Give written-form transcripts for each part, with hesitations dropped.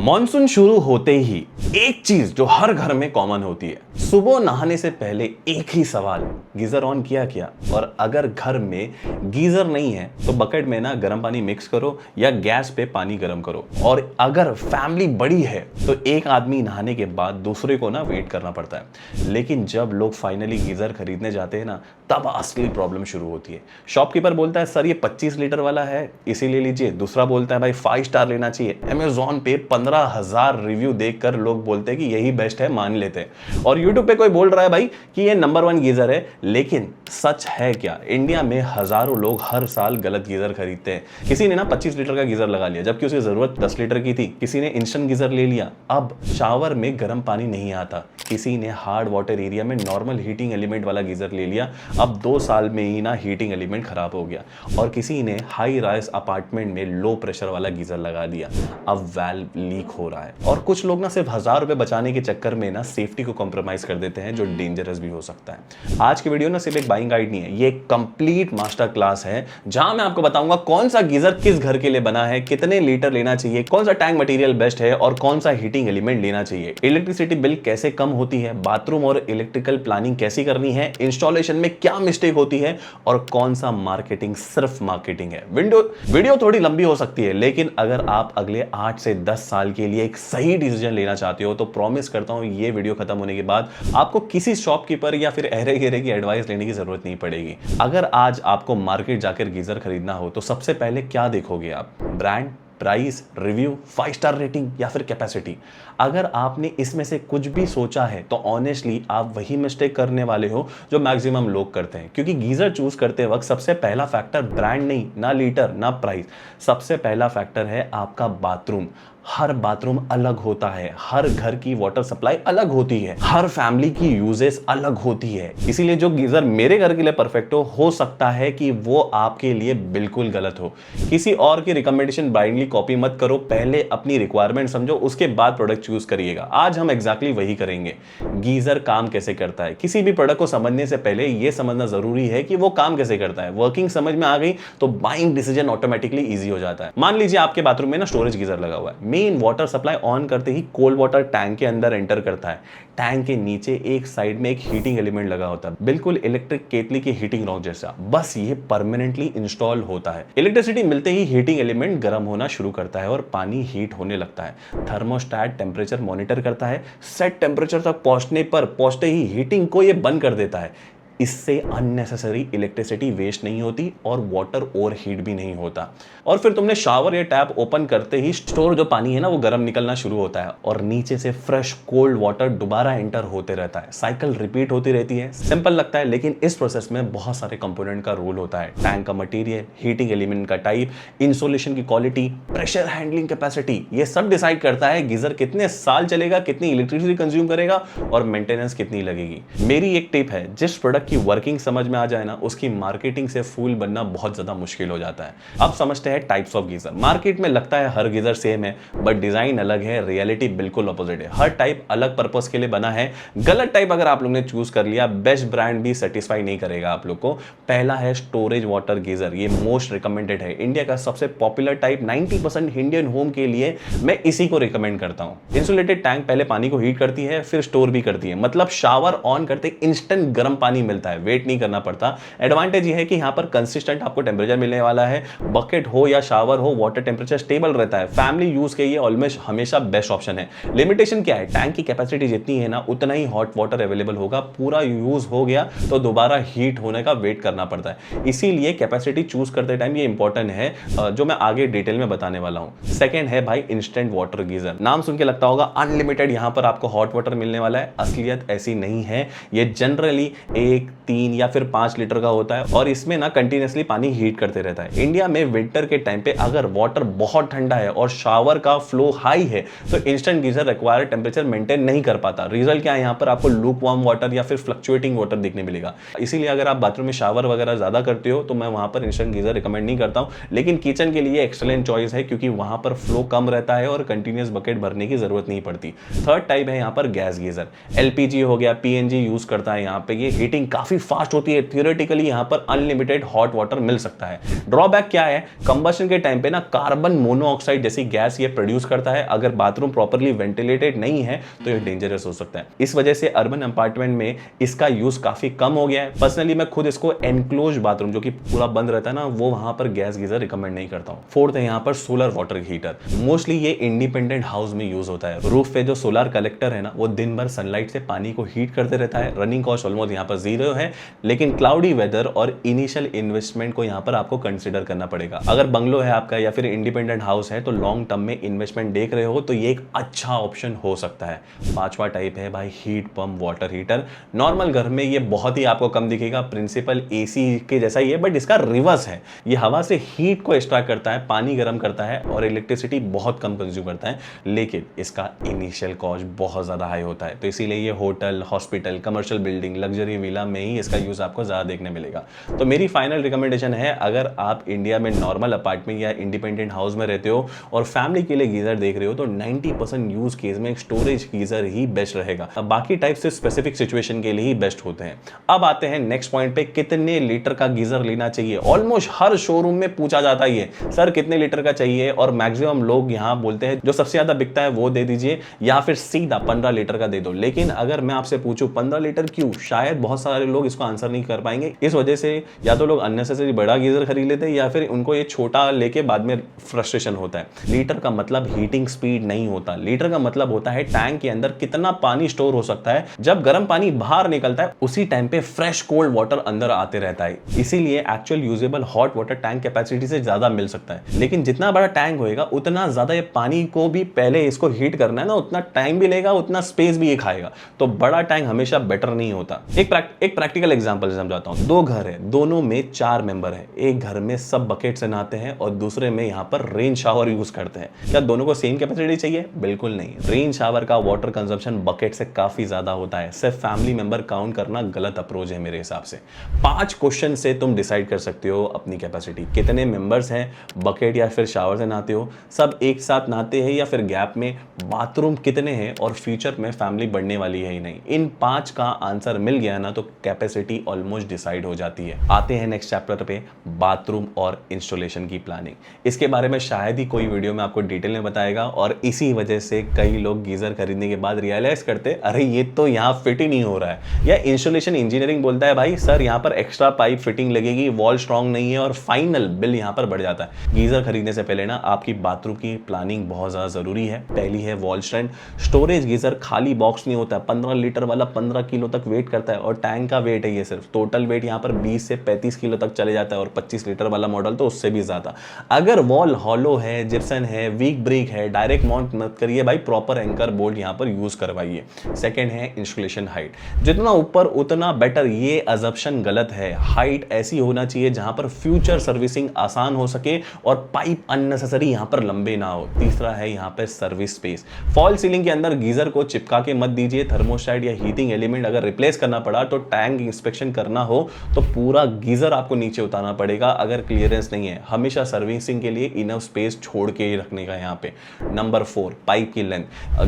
Monsoon शुरू होते ही एक चीज जो हर घर में कॉमन होती है, सुबह नहाने से पहले एक ही सवाल, गीजर ऑन किया क्या। और अगर घर में गीजर नहीं है तो बकेट में ना गर्म पानी मिक्स करो या गैस पे पानी गर्म करो। और अगर फैमिली बड़ी है तो एक आदमी नहाने के बाद दूसरे को ना वेट करना पड़ता है। लेकिन जब लोग फाइनली गीजर खरीदने जाते हैं ना, तब असली प्रॉब्लम शुरू होती है। शॉपकीपर बोलता है सर ये 25 लीटर वाला है, इसी ले लीजिए। दूसरा बोलता है भाई 5 स्टार लेना चाहिए। अमेजॉन पे 15,000 रिव्यू देखकर लोग बोलते हैं कि यही बेस्ट है, मान लेते हैं। और यूट्यूब पे कोई बोल रहा है भाई कि ये नंबर 1 गीजर है। लेकिन सच है क्या? इंडिया में हजारों लोग हर साल गलत गीजर खरीदते हैं। किसी ने ना 25 लीटर का गीजर लगा लिया जबकि उसकी जरूरत 10 लीटर की थी। किसी ने इंस्टेंट गीजर ले लिया, अब शावर में गर्म पानी नहीं आता। किसी ने हार्ड वाटर एरिया में नॉर्मल हीटिंग एलिमेंट वाला गीजर ले लिया, अब 2 साल में ही ना हीटिंग एलिमेंट खराब हो गया। और किसी ने हाई राइज अपार्टमेंट में लो प्रेशर वाला गीजर लगा दिया, अब वाल्व लीक हो रहा है। और कुछ लोग ना सिर्फ 1000 रुपए बचाने के चक्कर में ना सेफ्टी को कॉम्प्रोमाइज कर देते हैं, जो डेंजरस भी हो सकता है। आज की वीडियो ना सिर्फ एक बाइंग गाइड नहीं है, ये एक कंप्लीट मास्टर क्लास है जहां मैं आपको बताऊंगा कौन सा गीजर किस घर के लिए बना है, कितने लीटर लेना चाहिए, कौन सा टैंक मटेरियल बेस्ट है और कौन सा हीटिंग एलिमेंट लेना चाहिए, इलेक्ट्रिसिटी बिल कैसे कम होती है, बाथरूम और इलेक्ट्रिकल प्लानिंग कैसी करनी है, इंस्टॉलेशन में क्या मिस्टेक होती है और कौन सा मार्केटिंग सिर्फ मार्केटिंग है। वीडियो थोड़ी लंबी हो सकती है, लेकिन अगर आप अगले 8 से 10 साल के लिए एक सही डिसीजन लेना चाहते हो तो प्रॉमिस करता हूं ये वीडियो खत्म होने के बाद आपको किसी शॉपकीपर या फिर अहरे गहरे की एडवाइस लेने की जरूरत नहीं पड़ेगी। अगर आज आपको मार्केट जाकर गीजर खरीदना हो तो सबसे पहले क्या देखोगे आप? Brand, price, review, 5 star rating या फिर कैपेसिटी। अगर आपने इसमें से कुछ भी सोचा है तो ऑनेस्टली आप वही मिस्टेक करने वाले हो जो मैक्सिमम लोग करते हैं। क्योंकि गीजर चूज करते वक्त सबसे पहला फैक्टर ब्रांड नहीं, ना लीटर ना प्राइस, सबसे पहला फैक्टर है आपका बाथरूम। हर बाथरूम अलग होता है, हर घर की वाटर सप्लाई अलग होती है, हर फैमिली की यूजेस अलग होती है। इसीलिए जो गीजर मेरे घर के लिए परफेक्ट हो सकता है कि वो आपके लिए बिल्कुल गलत हो। किसी और की रिकमेंडेशन ब्लाइंडली कॉपी मत करो, पहले अपनी रिक्वायरमेंट समझो, उसके बाद प्रोडक्ट चूज करिएगा। आज हम एग्जैक्टली वही करेंगे। गीजर काम कैसे करता है, किसी भी प्रोडक्ट को समझने से पहले यह समझना जरूरी है कि वो काम कैसे करता है। वर्किंग समझ में आ गई तो बाइंग डिसीजन ऑटोमेटिकली ईजी हो जाता है। मान लीजिए आपके बाथरूम में ना स्टोरेज गीजर लगा हुआ है। मेन वाटर सप्लाई ऑन करते ही कोल्ड वाटर टैंक के अंदर एंटर करता है। टैंक के नीचे एक साइड में एक हीटिंग एलिमेंट लगा होता है, बिल्कुल इलेक्ट्रिक केतली की हीटिंग रॉड जैसा, बस ये परमानेंटली इंस्टॉल होता है। इलेक्ट्रिसिटी मिलते ही हीटिंग एलिमेंट गर्म होना शुरू करता है और पानी हीट होने लगता है। थर्मोस्टैट टेम्परेचर मॉनिटर करता है, सेट टेम्परेचर तक पहुंचते ही हीटिंग को ये बंद कर देता है। इससे अननेसेसरी इलेक्ट्रिसिटी वेस्ट नहीं होती और वाटर ओवरहीट भी नहीं होता। और फिर तुमने शावर या टैप ओपन करते ही स्टोर जो पानी है ना वो गर्म निकलना शुरू होता है और नीचे से फ्रेश कोल्ड वाटर दोबारा एंटर होते रहता है। साइकिल रिपीट होती रहती है। सिंपल लगता है लेकिन इस प्रोसेस में बहुत सारे कंपोनेंट का रोल होता है। टैंक का मटेरियल, हीटिंग एलिमेंट का टाइप, इंसुलेशन की क्वालिटी, प्रेशर हैंडलिंग कैपेसिटी, ये सब डिसाइड करता है गीजर कितने साल चलेगा, कितनी इलेक्ट्रिसिटी कंज्यूम करेगा और मेंटेनेंस कितनी लगेगी। मेरी एक टिप है, जिस प्रोडक्ट की वर्किंग समझ में आ जाए ना, उसकी मार्केटिंग से फूल बनना बहुत ज्यादा मुश्किल हो जाता है। अब समझते हैं टाइप्स ऑफ गीजर। मार्केट में लगता है हर गीजर सेम है, बट डिजाइन अलग है, रियलिटी बिल्कुल ऑपोजिट है। हर टाइप अलग पर्पस के लिए बना है। गलत टाइप अगर आप लोग ने चूज कर लिया, बेस्ट ब्रांड भी सेटिस्फाई नहीं करेगा आप लोग को। पहला है स्टोरेज वाटर गीजर, ये मोस्ट रिकमेंडेड है, इंडिया का सबसे पॉपुलर टाइप। 90% इंडियन होम के लिए मैं इसी को रिकमेंड करता हूं। इंसुलेटेड टैंक पहले पानी को हीट करती है फिर स्टोर भी करती है, मतलब शावर ऑन करते इंस्टेंट गर्म पानी मिलता है, वेट नहीं करना पड़ता। एडवांटेज ये है कि यहां पर कंसिस्टेंट आपको टेंपरेचर मिलने वाला है। बकेट हो या शावर हो, वाटर टेंपरेचर स्टेबल रहता है। फैमिली यूज के लिए ऑलमोस्ट हमेशा बेस्ट ऑप्शन है। लिमिटेशन क्या है? टैंक की कैपेसिटी जितनी है ना उतना ही हॉट वाटर अवेलेबल होगा। पूरा यूज हो गया तो दोबारा हीट होने का वेट करना पड़ता है। इसीलिए कैपेसिटी चूज करते टाइम ये इंपॉर्टेंट है, जो मैं आगे डिटेल में बताने वाला हूं। सेकंड है भाई इंस्टेंट वाटर गीजर। नाम सुन के लगता होगा अनलिमिटेड यहां पर आपको हॉट वाटर मिलने वाला है। असलियत ऐसी नहीं है। ये जनरली 1, 3 या फिर 5 लीटर का होता है और इसमें ना कंटिन्यूअसली पानी हीट करते रहता है। इंडिया में विंटर के टाइम पे अगर वाटर बहुत ठंडा है और शावर का फ्लो हाई है तो instant geyser required temperature maintain नहीं कर पाता। रिजल्ट क्या है? यहाँ पर आपको लूप वार्म वाटर या फिर फ्लक्चुएटिंग वाटर देखने मिलेगा। इसीलिए अगर आप बाथरूम में शावर वगैरह ज्यादा करते हो तो मैं वहां पर इंस्टेंट गीजर रिकमेंड नहीं करता हूं। लेकिन किचन के लिए एक्सलेंट चॉइस है क्योंकि वहां पर फ्लो कम रहता है और कंटिन्यूअस बकेट भरने की जरूरत नहीं पड़ती। थर्ड टाइप है यहाँ पर गैस गीजर। एलपीजी हो गया, पीएनजी यूज करता है यहाँ पे। ये हीटिंग काफी फास्ट होती है, थियोरेटिकली यहाँ पर अनलिमिटेड हॉट वाटर मिल सकता है। ड्रॉबैक क्या है, कंबशन के टाइम पे ना कार्बन मोनोऑक्साइड जैसी गैस ये प्रोड्यूस करता है। अगर बाथरूम प्रॉपर्ली वेंटिलेटेड नहीं है तो ये डेंजरस हो सकता है। इस वजह से अर्बन अपार्टमेंट में इसका यूज काफी कम हो गया है। पर्सनली मैं खुद इसको एनक्लोज बाथरूम जो कि पूरा बंद रहता है ना, वो वहां पर गैस गीजर रिकमेंड नहीं करता हूं। फोर्थ है यहाँ पर सोलर वाटर हीटर। मोस्टली ये इंडिपेंडेंट हाउस में यूज होता है। रूफ पे जो सोलर कलेक्टर है ना, वो दिन भर सनलाइट से पानी को हीट करते रहता है। रनिंग कॉस्ट ऑलमोस्ट यहाँ पर 0 है, लेकिन क्लाउडी वेदर और इनिशियल इन्वेस्टमेंट को यहाँ पर आपको कंसिडर करना पड़ेगा। अगर बंगलो है आपका या फिर इंडिपेंडेंट हाउस है तो लॉन्ग टर्म में इन्वेस्टमेंट देख रहे हो तो ये एक अच्छा ऑप्शन हो सकता है। पांचवा टाइप है भाई heat pump water heater. Normal घर में ये बहुत ही आपको कम दिखेगा, प्रिंसिपल एसी के जैसा ही है, बट इसका रिवर्स है। ये हवा से हीट को एक्सट्रैक्ट करता है, पानी गर्म करता है और इलेक्ट्रिसिटी बहुत कम कंज्यूम करता है, लेकिन इसका इनिशियल कॉस्ट बहुत ज्यादा हाई होता है। तो इसीलिए ये hotel, hospital, commercial building, luxury villa में ही इसका यूज आपको ज्यादा देखने मिलेगा। तो मेरी फाइनल रिकमेंडेशन है, अगर आप इंडिया में नॉर्मल अपार्टमेंट या इंडिपेंडेंट हाउस में रहते हो और फैमिली के लिए गीजर देख रहे हो तो 90% यूज केस में एक स्टोरेज गीजर ही बेस्ट रहेगा। अब बाकी टाइप से स्पेसिफिक सिचुएशन के लिए ही बेस्ट होते हैं। अब आते हैं नेक्स्ट पॉइंट पे, कितने लीटर का गीजर लेना चाहिए। ऑलमोस्ट हर शोरूम में पूछा जाता है सर कितने लीटर का चाहिए, और मैक्सिमम लोग यहाँ बोलते हैं जो सबसे ज्यादा बिकता है वो दे दीजिए या फिर सीधा 15 लीटर का दे दो। लेकिन अगर मैं आपसे पूछूं 15 लीटर क्यों, शायद बहुत सारे लोग इसको आंसर नहीं कर पाएंगे। इस वजह से या तो लोग अननेसेसरी बड़ा गीजर खरीद लेते हैं या फिर उनको ये छोटा लेके बाद में फ्रस्ट्रेशन होता है। लीटर का मतलब हीटिंग स्पीड नहीं होता, लीटर का मतलब होता है टैंक के अंदर कितना पानी स्टोर हो सकता है। जब गर्म पानी बाहर निकलता है उसी टाइम पे फ्रेश कोल्ड वाटर अंदर आते रहता है, इसीलिए actual usable hot water tank capacity से ज्यादा मिल सकता है। लेकिन जितना बड़ा टैंक होएगा उतना ज्यादा ये पानी को भी पहले इसको हीट करना है ना, उतना टाइम भी लेगा, उतना स्पेस भी ये खाएगा। तो बड़ा टैंक हमेशा बेटर नहीं होता। एक प्रैक्टिकल एग्जांपल समझाता हूं। दो घर है, दोनों में 4 मेंबर है। एक घर में सब बकेट से नहाते हैं और दूसरे में यहाँ पर रेन शावर यूज करते हैं। क्या दोनों को सेम कैपेसिटी चाहिए? बिल्कुल नहीं। रेन शावर का वाटर कंजम्पशन बकेट से काफी ज्यादा होता है। सिर्फ फैमिली मेंबर काउंट करना गलत अप्रोच है मेरे हिसाब से। 5 क्वेश्चन से तुम डिसाइड कर सकते हो अपनी कैपेसिटी। कितने मेंबर्स हैं, बकेट या फिर शावर से नहाते हो, सब एक साथ नहाते हैं या फिर गैप में, बाथरूम कितने हैं और फ्यूचर में फैमिली बढ़ने वाली है ही नहीं। इन 5 का आंसर मिल गया ना तो कैपेसिटी ऑलमोस्ट डिसाइड हो जाती है। आते हैं नेक्स्ट चैप्टर पे, बाथरूम और इंस्टॉलेशन की प्लानिंग। इसके बारे में शायद ही कोई वीडियो में आपको डिटेल में बताएगा और इसी वजह से कई लोग गीजर खरीदने के बाद रियलाइज करते अरे ये तो यहाँ फिट ही नहीं हो रहा है। या इंस्टॉलेशन इंजीनियरिंग बोलता है भाई सर यहाँ पर एक्स्ट्रा पाइप फिटिंग लगेगी, वॉल स्ट्रॉन्ग नहीं है, और फाइनल बिल यहाँ पर बढ़ जाता है। गीजर खरीदने से पहले ना आपकी बाथरूम की प्लानिंग बहुत ज्यादा जरूरी है। पहली है वॉल स्ट्रेंथ। स्टोरेज गीजर खाली बॉक्स नहीं होता है। 15 लीटर वाला 15 किलो तक वेट करता है और टैंक का वेट है ये सिर्फ, टोटल वेट यहाँ पर 20 से 35 किलो तक चले जाता है, और 25 लीटर वाला मॉडल तो उससे भी ज्यादा। अगर वॉल हॉलो है, जिप्सन है, वीक ब्रिक है, डायरेक्ट माउंट मत करिए भाई, प्रॉपर एंकर बोल्ट यहाँ पर यूज करवाइए। सेकंड है इंस्टॉलेशन हाइट। जितना ऊपर उतना बेटर, ये अजम्पशन गलत है। हाइट ऐसी होना चाहिए जहां पर फ्यूचर सर्विसिंग आसान हो सके और पाइप अननेसेसरी यहाँ पर लंबे ना हो। तीसरा है यहाँ पे सर्विस स्पेस। फॉल सीलिंग के अंदर गीजर को चिपका के मत दीजिए। थर्मोस्टेट या हीटिंग एलिमेंट अगर रिप्लेस करना पड़ा तो टैंक इंस्पेक्शन करना हो तो पूरा गीजर आपको नीचे उतारना पड़ेगा अगर क्लियरेंस नहीं है। हमेशा सर्विसिंग के लिए इनफ स्पेस छोड़ के ही रखने का यहाँ पे। नंबर 4, पाइप की लेंथ।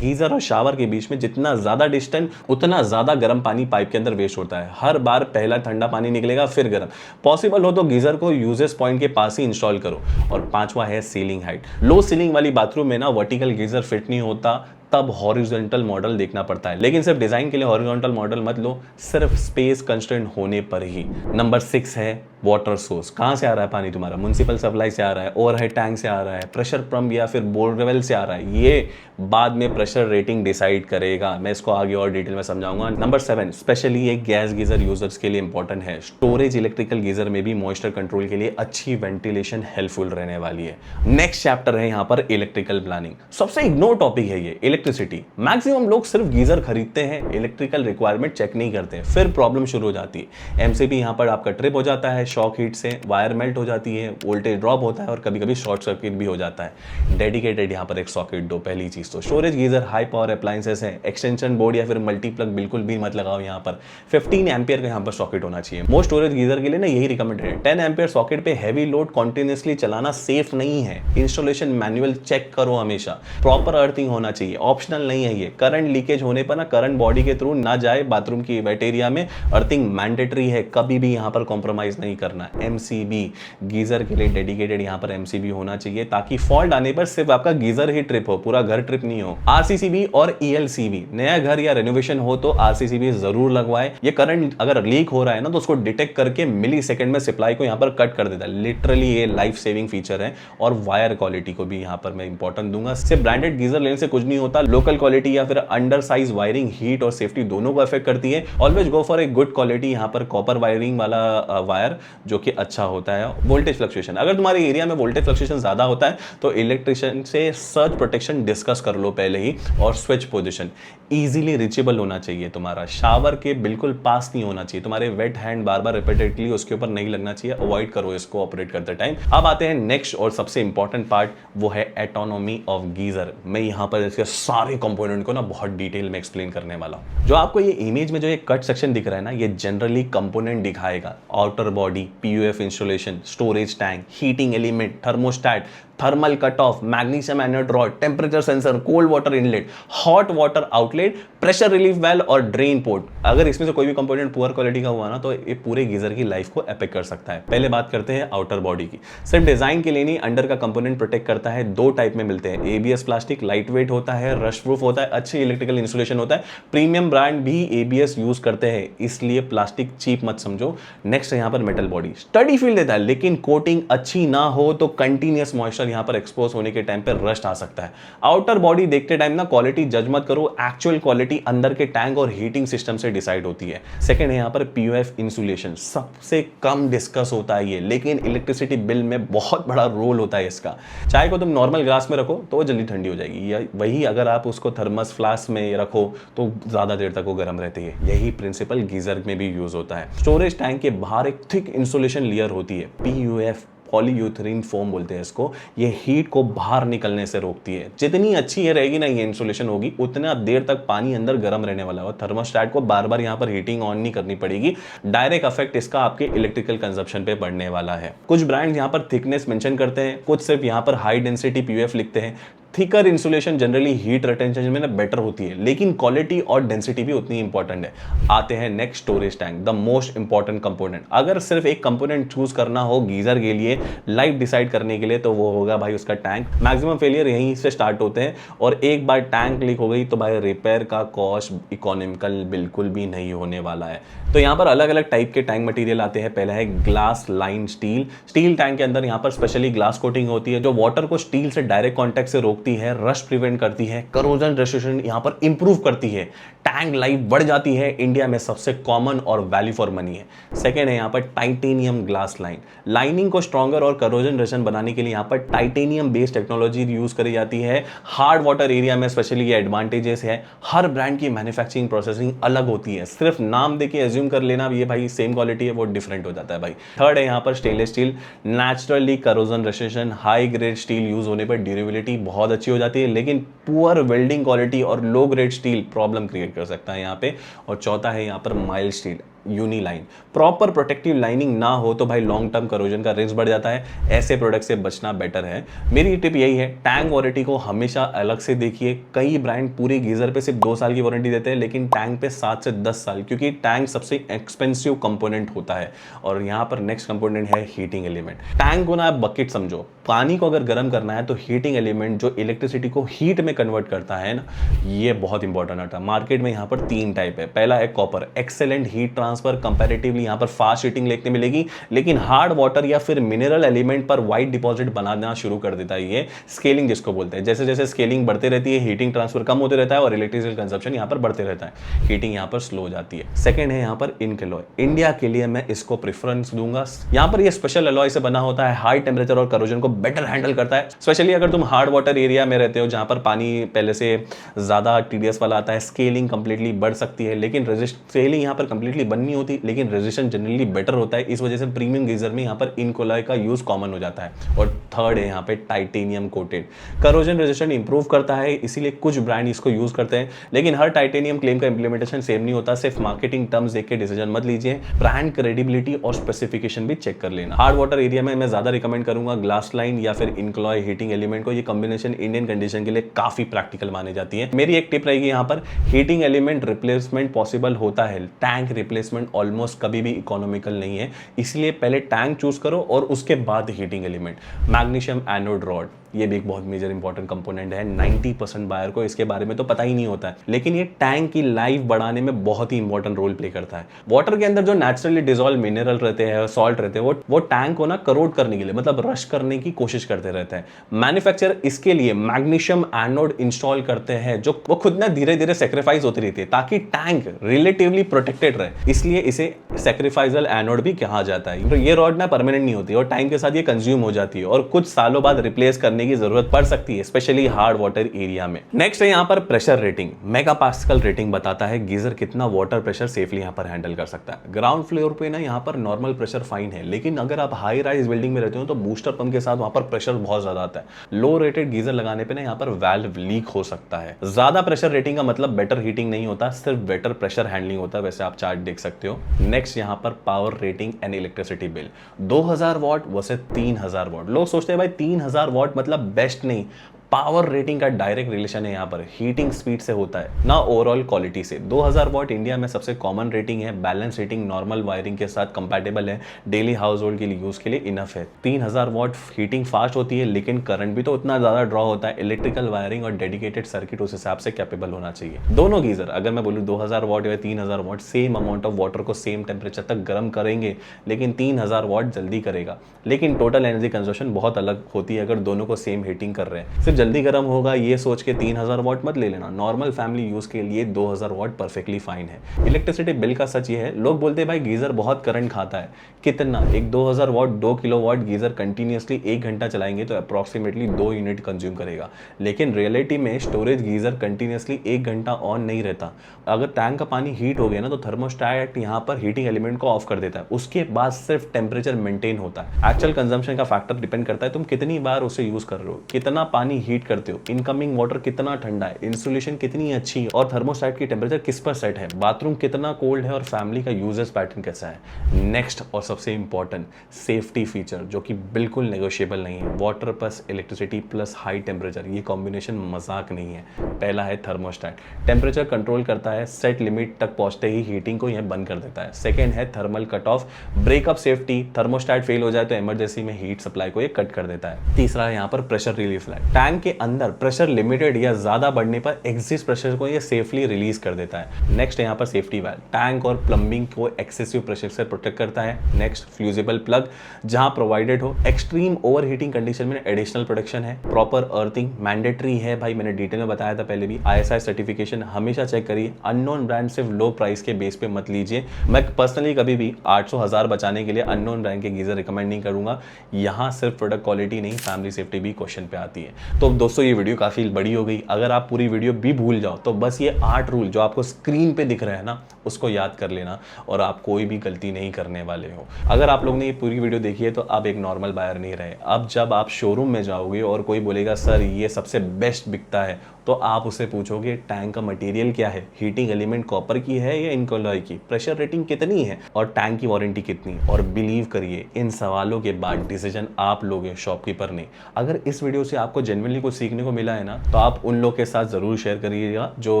गीजर और शावर के बीच में जितना ज्यादा डिस्टेंस उतना ज्यादा गर्म पानी पाइप के अंदर वेस्ट होता है। हर बार पहला ठंडा पानी निकलेगा फिर गर्म। पॉसिबल हो तो गीजर को यूजेस पॉइंट के पास ही इंस्टॉल करो। और 5वां है सीलिंग हाइट। लो सीलिंग वाली बाथरूम में ना वर्टिकल गीजर फिट नहीं होता, तब हॉरिजॉन्टल मॉडल देखना पड़ता है। लेकिन सिर्फ डिजाइन के लिए हॉरिजॉन्टल मॉडल मत लो, सिर्फ स्पेस कंस्ट्रेंट होने पर ही। नंबर 6 है वाटर सोर्स। कहां से आ रहा है पानी तुम्हारा? म्युनिसिपल सप्लाई से आ रहा है, ओवरहेड टैंक से आ रहा है, प्रेशर पंप या फिर बोरवेल से आ रहा है? ये बाद में प्रेशर रेटिंग डिसाइड करेगा। मैं इसको आगे और डिटेल में समझाऊंगा। नंबर 7, स्पेशली एक गैस गीजर यूजर्स के लिए इंपॉर्टेंट है। स्टोरेज इलेक्ट्रिकल गीजर में भी मॉइस्चर कंट्रोल के लिए अच्छी वेंटिलेशन हेल्पफुल रहने वाली है। नेक्स्ट चैप्टर है यहाँ पर इलेक्ट्रिकल प्लानिंग। सबसे इग्नोर टॉपिक है ये इलेक्ट्रिसिटी। मैक्सिमम लोग सिर्फ गीजर खरीदते हैं, इलेक्ट्रिकल रिक्वायरमेंट चेक नहीं करते, फिर प्रॉब्लम शुरू हो जाती है। एमसीबी यहाँ पर आपका ट्रिप हो जाता है, शॉक हीट से वायर मेल्ट हो जाती है, वोल्टेज ड्रॉप होता है और कभी कभी शॉर्ट सर्किट भी हो जाता है। डेडिकेटेड यहाँ पर एक सॉकेट दो, पहली चीज तो। Storage geyser high power appliances है, एक्सटेंशन बोर्ड या फिर मल्टीप्लग बिल्कुल भी मत लगाओ। यहाँ पर 15 एम्पियर का यहाँ पर सॉकेट होना चाहिए। मोस्ट स्टोरेज गीजर के लिए ना यही रिकमेंडेड है। 10 एम्पियर सॉकेट पे हैवी लोड कॉन्टिन्यूसली चलाना सेफ नहीं है। इंस्टॉलेशन मैनुअल चेक करो हमेशा, प्रॉपर अर्थिंग होना चाहिए। ऑप्शनल नहीं है ये। करंट लीकेज होने पर ना करंट बॉडी के थ्रू ना जाए बाथरूम की वेट एरिया में, अर्थिंग मैंडेटरी है, कभी भी यहाँ पर कॉम्प्रोमाइज नहीं करना। एमसीबी गीजर के लिए डेडिकेटेड यहाँ पर एमसीबी होना चाहिए, ताकि फॉल्ट आने पर सिर्फ आपका गीजर ही ट्रिप हो, पूरा घर ट्रिप नहीं हो। आरसीसीबी और ईएलसीबी, नया घर या रेनोवेशन हो तो आरसीसीबी जरूर लगवाए। ये करंट अगर लीक हो रहा है ना तो उसको डिटेक्ट करके मिली सेकंड में सप्लाई को यहाँ पर कट कर देता है। लिटरली ये लाइफ सेविंग फीचर है। और वायर क्वालिटी को भी यहाँ पर मैं इंपॉर्टेंट दूंगा। सिर्फ ब्रांडेड गीजर लेने से कुछ नहीं होता, लोकल क्वालिटी या फिर अंडर साइज वायरिंग हीट और सेफ्टी दोनों को अफेक्ट करती है। Always go for a good quality यहाँ पर कॉपर वायरिंग वाला वायर जो कि अच्छा होता है। वोल्टेज फ्लक्चुएशन, अगर तुम्हारे एरिया में वोल्टेज फ्लक्चुएशन ज्यादा होता है तो इलेक्ट्रिशियन से सर्ज प्रोटेक्शन डिस्कस कर लो पहले ही। और स्विच पोजीशन इजीली रीचेबल होना चाहिए, तुम्हारा शावर के बिल्कुल पास नहीं होना चाहिए, तुम्हारे वेट हैंड बार बार रिपीटेडली उसके ऊपर नहीं लगना चाहिए। अवॉइड करो इसको ऑपरेट करते टाइम। अब आते हैं नेक्स्ट और सबसे इंपॉर्टेंट पार्ट, वो है ऑटोनॉमी ऑफ गीजर। मैं यहाँ पर इसके सारे कंपोनेंट को ना बहुत डिटेल में एक्सप्लेन करने वाला हूँ। जो आपको ये इमेज में जो ये कट सेक्शन दिख रहा है ना, ये जनरली कंपोनेंट दिखाएगा। Outer body, PUF installation, storage tank, heating element, thermostat, thermal cut off, magnesium anode rod, temperature sensor, cold water inlet, hot water outlet, pressure relief well और ड्रेन पोर्ट। अगर इसमें से कोई भी कंपोनेंट पुअर क्वालिटी का हुआ ना तो ये पूरे गीजर की लाइफ को अफेक्ट कर सकता है। पहले बात करते हैं आउटर बॉडी की। सिर्फ डिजाइन के लिए नहीं, अंडर का कंपोनेंट प्रोटेक्ट करता है। दो टाइप में मिलते हैं। एबीएस प्लास्टिक लाइट वेट होता है, रस्ट प्रूफ होता है, अच्छी इलेक्ट्रिकल इंसुलेशन होता है। प्रीमियम ब्रांड भी एबीएस यूज करते हैं, इसलिए प्लास्टिक चीप मत समझो। नेक्स्ट है यहाँ पर मेटल बॉडी, स्टडी फील देता है, लेकिन कोटिंग अच्छी ना हो तो कंटिन्यूअस मॉइस्चर यहाँ पर एक्सपोज होने के टाइम पे रस्ट आ सकता है। आउटर बॉडी देखते टाइम ना क्वालिटी जज मत करो, एक्चुअल क्वालिटी अंदर के टैंक और हीटिंग सिस्टम से डिसाइड होती है। सेकंड है यहाँ पर पीयूएफ इंसुलेशन, सबसे कम डिस्कस होता है ये, लेकिन इलेक्ट्रिसिटी बिल में बहुत बड़ा रोल होता है इसका। चाय को तुम नॉर्मल ग्लास में रखो तो वो जल्दी ठंडी हो जाएगी, या वही अगर आप उसको थर्मस फ्लास्क में रखो तो ज्यादा देर तक वो गर्म रहती है। यही प्रिंसिपल गीजर में भी यूज होता है। स्टोरेज टैंक के बाहर एक थिक इंसुलेशन लेयर होती है, पीयूएफ पॉलीयूथरीन फोम बोलते हैं इसको। ये हीट को बाहर निकलने से रोकती है। जितनी अच्छी ये रहेगी ना ये इंसुलेशन होगी, उतना देर तक पानी अंदर गर्म रहने वाला है और थर्मोस्टेट को बार बार यहाँ पर हीटिंग ऑन नहीं करनी पड़ेगी। डायरेक्ट इफेक्ट इसका आपके इलेक्ट्रिकल कंजप्शन पे पड़ने वाला है। कुछ ब्रांड्स यहाँ पर थिकनेस मेंशन करते हैं, कुछ सिर्फ यहाँ पर हाई डेंसिटी पीयूएफ लिखते हैं। Thicker insulation generally heat retention में ना बेटर होती है, लेकिन क्वालिटी और डेंसिटी भी उतनी इंपॉर्टेंट है। आते हैं next, storage tank, the most important component. अगर सिर्फ एक कंपोनेंट चूज करना हो गीजर के लिए लाइफ डिसाइड करने के लिए तो वो होगा भाई उसका टैंक। मैक्सिमम फेलियर यहीं से स्टार्ट होते हैं और एक बार टैंक लीक हो गई तो भाई रिपेयर का कॉस्ट इकोनॉमिकल बिल्कुल भी नहीं होने वाला है। तो यहाँ पर अलग अलग टाइप के टैंक मटेरियल आते हैं। पहला है glass line steel. Steel tank के अंदर यहाँ पर स्पेशली ग्लास कोटिंग होती है जो वाटर को स्टील से डायरेक्ट कॉन्टेक्ट से रोकती है, रस्ट प्रिवेंट करती है, करोजन रेजिस्टेंस यहाँ पर इंप्रूव करती है, टैंक लाइफ बढ़ जाती है। इंडिया में सबसे कॉमन और वैल्यू फॉर मनी है। सेकेंड है यहाँ पर टाइटेनियम ग्लास लाइन। लाइनिंग को स्ट्रॉन्गर और करोजन रेजिस्टेंट बनाने के लिए यहाँ पर टाइटेनियम बेस्ड टेक्नोलॉजी यूज करी जाती है। हार्ड वाटर एरिया में स्पेशली ये एडवांटेजेस है। हर ब्रांड की मैन्युफैक्चरिंग प्रोसेसिंग अलग होती है, सिर्फ नाम देके एज्यूम कर लेना ये भाई सेम क्वालिटी है वो डिफरेंट हो जाता है भाई। थर्ड है यहाँ पर stainless steel, naturally corrosion resistant, high grade steel use होने पर ड्यूरेबिलिटी बहुत अच्छी हो जाती है, लेकिन पुअर वेल्डिंग क्वालिटी और low grade steel problem create कर सकता है यहाँ पे। और चौथा है यहाँ पर mild steel, uni line. Proper protective lining ना हो तो भाई लॉन्ग टर्म करोजन का रिस्क बढ़ जाता है, ऐसे प्रोडक्ट से बचना बेटर है। मेरी टिप यही है, टैंक वारंटी को हमेशा अलग से देखिए। कई ब्रांड पूरे गीजर पे सिर्फ 2 साल की वारंटी देते हैं, लेकिन टैंक पे 7 से 10 साल, क्योंकि टैंक सबसे एक्सपेंसिव कंपोनेंट होता है। और यहाँ पर नेक्स्ट कंपोनेंट है हीटिंग एलिमेंट। टैंक को ना आप बकेट समझो, पानी को अगर गर्म करना है तो हीटिंग एलिमेंट जो इलेक्ट्रिसिटी को हीट में कन्वर्ट करता है ना, ये बहुत इंपॉर्टेंट होता है। मार्केट में यहाँ पर 3 टाइप है। पहला है copper, excellent heat transfer, comparatively यहाँ पर फास्ट हीटिंग देखने मिलेगी, लेकिन हार्ड वाटर या फिर मिनरल एलिमेंट पर व्हाइट डिपॉजिट बनाना शुरू कर देता है। ये स्केलिंग जिसको बोलते हैं, जैसे जैसे स्केलिंग बढ़ते रहती है हीटिंग ट्रांसफर कम होते रहता है और इलेक्ट्रिकल कंजप्शन यहाँ पर बढ़ते रहता है, हीटिंग यहाँ पर स्लो हो जाती है। सेकंड है यहाँ पर इनक एलॉय। इंडिया के लिए मैं इसको प्रेफरेंस दूंगा। यहाँ पर ये स्पेशल एलॉय से बना होता है, हाई टेम्परेचर और करोजन को बेटर हैंडल करता है। स्पेशली अगर तुम हार्ड वाटर एरिया में रहते हो जहां पर पानी पहले से ज्यादा टीडीएस वाला आता है, स्केलिंग कंप्लीटली बढ़ सकती है, लेकिन स्केलिंग यहाँ पर कंप्लीटली बन नहीं होती, लेकिन रेजिस्टेंस जनरली बेटर होता है। इस वजह से प्रीमियम गीजर में यहाँ पर इनकोलॉय का यूज कॉमन हो जाता है। और थर्ड है यहाँ पे titanium coated, corrosion resistant improve करता है, इसीलिए कुछ ब्रांड इसको यूज करते हैं। लेकिन हर टाइटेनियम क्लेम का इंप्लीमेंटेशन सेम नहीं होता। सिर्फ मार्केटिंग टर्म्स देख के डिसीजन मत लीजिए, ब्रांड क्रेडिबिलिटी और स्पेसिफिकेशन भी चेक कर लेना। हार्ड वाटर एरिया में मैं ज्यादा रिकमेंड करूंगा ग्लास लाइन या फिर इनक्लॉय हीटिंग एलिमेंट को। ये कॉम्बिनेशन इंडियन कंडीशन के लिए काफी प्रैक्टिकल मानी जाती है। मेरी एक टिप रहेगी यहाँ पर, हीटिंग एलिमेंट रिप्लेसमेंट पॉसिबल होता है, टैंक रिप्लेसमेंट ऑलमोस्ट कभी भी इकोनॉमिकल नहीं है, इसलिए पहले टैंक चूज करो और उसके बाद heating element. Magnesium anode rod, ये भी एक बहुत मेजर इंपॉर्टेंट कंपोनेंट है। 90% बायर को इसके बारे में तो पता ही नहीं होता है, लेकिन ये टैंक की लाइफ बढ़ाने में बहुत ही इंपॉर्टेंट रोल प्ले करता है। वाटर के अंदर जो नेचुरली डिसॉल्व मिनरल रहते हैं, सॉल्ट रहते हैं, वो टैंक को ना करोड करने के लिए, मतलब रश करने की कोशिश करते रहते हैं। मैन्युफैक्चरर इसके लिए मैग्नीशियम एनोड इंस्टॉल करते हैं, जो वो खुद ना धीरे धीरे सेक्रीफाइस होती रहती है ताकि टैंक रिलेटिवली प्रोटेक्टेड रहे, इसलिए इसे सेक्रीफाइजल एनोड भी कहा जाता है। तो ये रॉड ना परमानेंट नहीं होती और टाइम के साथ ये कंज्यूम हो जाती है और कुछ सालों बाद रिप्लेस करने की जरूरत पड़ सकती है, स्पेशली हार्ड वाटर एरिया में। नेक्स्ट है यहाँ पर प्रेशर रेटिंग। मेगापास्कल रेटिंग बताता है गीजर कितना वाटर प्रेशर सेफली यहाँ पर हैंडल कर सकता है। ग्राउंड फ्लोर पे ना यहाँ पर नॉर्मल प्रेशर फाइन है, लेकिन अगर आप हाई राइज बिल्डिंग में रहते हो तो बूस्टर पंप के साथ वहां पर प्रेशर बहुत ज्यादा आता है। लो रेटेड गीजर लगाने पे ना यहाँ पर वाल्व लीक हो सकता है। ज्यादा प्रेशर रेटिंग का मतलब बेटर हीटिंग नहीं होता, सिर्फ बेटर प्रेशर हैंडलिंग होता है। वैसे आप चार्ट देख सकते हो। नेक्स्ट यहाँ पर power rating and electricity bill. 2000 what versus 3000 what. लोग सोचते हैं भाई 3000 वॉट मतलब बेस्ट नहीं, पावर रेटिंग का डायरेक्ट रिलेशन है यहाँ पर हीटिंग स्पीड से होता है, ना ओवरऑल क्वालिटी से। 2000 वॉट इंडिया में सबसे कॉमन रेटिंग है, बैलेंस रेटिंग नॉर्मल वायरिंग के साथ कंपैटिबल है, डेली हाउस होल्ड के लिए यूज के लिए इनफ है। 3000 वॉट हीटिंग फास्ट होती है, लेकिन करंट भी तो उतना ज्यादा ड्रॉ होता है। इलेक्ट्रिकल वायरिंग और डेडिकेटेड सर्किट उस हिसाब से कैपेबल होना चाहिए। दोनों गीजर, अगर मैं बोलूँ 2000 वॉट या 3000 what, same amount of water को सेम टेम्परेचर तक गर्म करेंगे, लेकिन 3000 वॉट जल्दी करेगा, लेकिन टोटल एनर्जी कंजप्शन बहुत अलग होती है अगर दोनों को सेम हीटिंग कर रहे हैं। सिर्फ जल्दी गर्म होगा ये सोच के 3000 वॉट मत ले लेना, नॉर्मल फैमिली यूज के लिए 2000 वॉट परफेक्टली फाइन है। इलेक्ट्रिसिटी बिल का सच ये है, लोग बोलते हैं भाई गीजर बहुत करंट खाता है, कितना? एक 2000 वॉट 2 किलोवाट गीजर कंटिन्यूअसली 1 घंटा चलाएंगे तो अप्रोक्सीमेटली 2 यूनिट कंज्यूम करेगा, लेकिन रियलिटी में स्टोरेज गीजर कंटिन्यूअसली 1 घंटा ऑन नहीं रहता। अगर टैंक का पानी हीट हो गया ना तो थर्मोस्टेट यहाँ पर हीटिंग एलिमेंट को ऑफ कर देता है, उसके बाद सिर्फ टेम्परेचर मेंटेन होता है। एक्चुअल कंजम्पशन का फैक्टर डिपेंड करता है तुम कितनी बार उसे यूज कर रहे हो, कितना पानी हीट करते हो, इनकमिंग वाटर कितना ठंडा है, इंसुलेशन कितनी अच्छी है और थर्मोस्टेट की टेम्परेचर किस पर सेट है, बाथरूम कितना कोल्ड है और फैमिली का यूजेस पैटर्न कैसा है। नेक्स्ट और सबसे इंपॉर्टेंट सेफ्टी फीचर जो कि बिल्कुल नेगोशिएबल नहीं है, water plus electricity plus high temperature, ये कॉम्बिनेशन मजाक नहीं है। पहला है थर्मोस्टेट, टेम्परेचर कंट्रोल करता है, सेट लिमिट तक पहुंचते ही हीटिंग को यह बंद कर देता है। सेकेंड है thermal cut off, breakup safety, thermostat fail हो जाए तो इमरजेंसी में हीट सप्लाई को ये कट कर देता है। तीसरा है यहाँ पर प्रेशर रिलीफ लाइट, टैंक के अंदर प्रेशर लिमिटेड या ज्यादा बढ़ने पर एग्जिस्ट प्रेशर को ये सेफली रिलीज कर देता है। नेक्स्ट है यहाँ पर सेफ्टी वाल्व, टैंक और प्लम्बिंग को एक्सेसिव प्रेशर से प्रोटेक्ट करता है। नेक्स्ट फ्यूजिबल प्लग, जहां प्रोवाइडेड हो, एक्सट्रीम ओवरहीटिंग कंडीशन में एडिशनल प्रोटेक्शन है। प्रॉपर अर्थिंग मैंडेटरी है भाई, मैंने डिटेल में बताया था पहले भी। ISI सर्टिफिकेशन हमेशा चेक करिए, अननोन ब्रांड सिर्फ लो प्राइस के बेस पे मत लीजिए। मैं पर्सनली कभी भी 800-1000 बचाने के लिए अननोन ब्रांड के गीजर रिकमेंड नहीं करूंगा। यहाँ सिर्फ प्रोडक्ट क्वालिटी नहीं, फैमिली सेफ्टी भी क्वेश्चन पे आती है। तो दोस्तों ये वीडियो काफी बड़ी हो गई, अगर आप पूरी वीडियो भी भूल जाओ तो बस ये 8 रूल जो आपको स्क्रीन पे दिख रहे हैं ना उसको याद कर लेना और आप कोई भी गलती नहीं करने वाले हो। अगर आप लोग ने ये पूरी वीडियो देखी है तो आप एक नॉर्मल बायर नहीं रहे। अब जब आप शोरूम में जाओगे और कोई बोलेगा सर ये सबसे बेस्ट बिकता है, तो आप उसे पूछोगे टैंक का मटेरियल क्या है, हीटिंग एलिमेंट कॉपर की है या इनकोलॉय की, प्रेशर रेटिंग कितनी है और टैंक की वारंटी कितनी। और बिलीव करिए इन सवालों के बाद डिसीजन आप लोगे, शॉपकीपर ने। अगर इस वीडियो से आपको जेन्युइनली कुछ सीखने को मिला है ना तो आप उन लोग के साथ जरूर शेयर करिएगा जो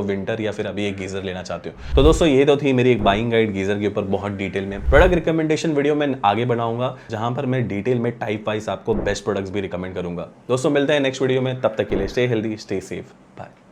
विंटर या फिर अभी एक गीजर लेना चाहते हो। तो दोस्तों ये तो थी मेरी एक बाइंग गाइड गीजर के ऊपर बहुत डिटेल में। प्रोडक्ट रिकमेंडेशन वीडियो मैं आगे बढ़ाऊंगा जहां पर मैं डिटेल में टाइप वाइज आपको बेस्ट प्रोडक्ट्स भी रिकमेंड करूंगा। दोस्तों मिलते हैं नेक्स्ट वीडियो में, तब तक के लिए stay healthy, stay safe, bye.